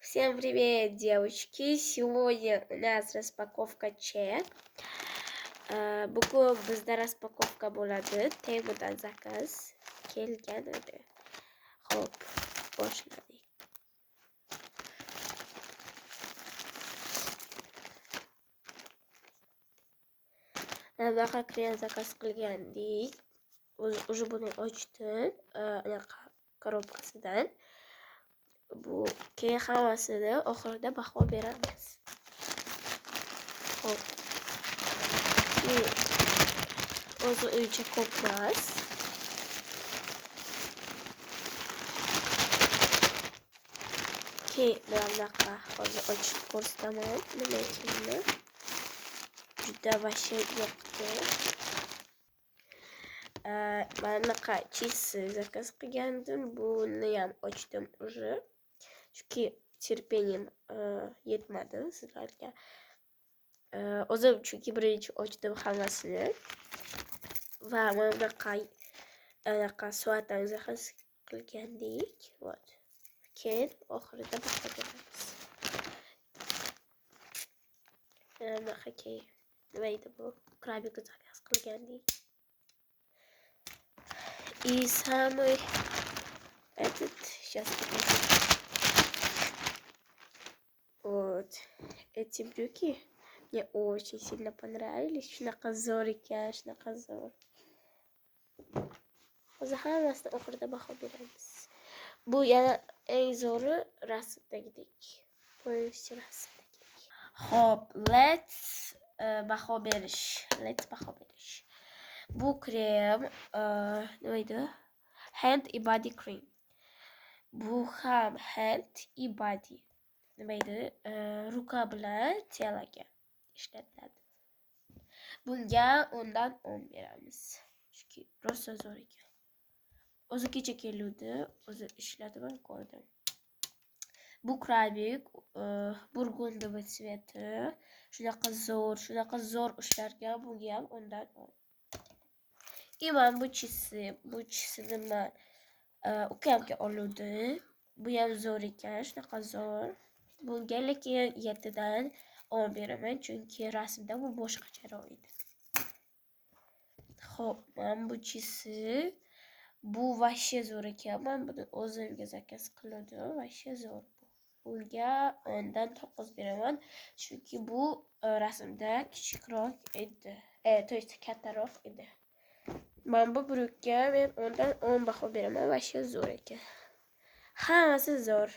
Всем привет, девочки! Сегодня у нас распаковка чек. Bugun bizda распаковка bo'ladi. Temudan zakaz kelgan edi. Xo'p, boshladik. Bunaqa krem zakaz qilgandik. Уже buni ochdim. Anaqa korobkasidan. Bu keyin hammasini oxirida baho beramiz. Xo'p. O'zi uncha ko'p emas. Keyin bunaqa hozir ochib ko'rsataman nima ekanini. Juda vashe yoqdi. Bunaqa chipsi zakaz qilgandim. Buni ham ochdim уже. Chunki terpeniyam yetmadi sizlarga. O'zim chunki birinchi ochdim hammasini. Va mana bunaqa soatdan zakaz qilgandik. Вот. Keyin oxirida baho beramiz. Bunaqa keyin nima edi bu? Krabika zakaz qilgandik. И самый этот сейчас вот эти брюки мне очень сильно понравились. Shunaqa zo'r ekan, shunaqa zo'r. Hozir hammasini oxirida baho beramiz. Bu yana eng zo'ri rasmdagidek. Полностью rasmdagidek. Xo'p, let's baho berish. Bu krem nima edi? Hand и body cream. Bu ham hand и body. Nima edi? Ruka bilan telaga ishlatiladi. Bunga 10 dan 10 beramiz. Chunki rosa zo'r ekan. O'zi kecha keluvdi, o'zi ishladim, ko'rdim. Bu krabik burgundoviy tsveti. Shunaqa zo'r ishlarga bunga ham 10 dan 10. İman bu çizini ben ukamga oluvdi. Bu ham zo'r ekan, shunaqa zo'r. Bunga lekin 7 dan 10 beraman, chunki rasmda bu boshqacharoq edi. Xo'p, men bu bu vashe zo'r ekan. Men buni o'zimga zakaz qildim, vashe zo'r bu. Bunga 10 dan 9 beraman, chunki bu rasmda kichikroq edi. To есть kattaroq edi. Ben bu brukka men 10 dan 10 baho beraman, vashe zo'r ekan. Hammasi zo'r.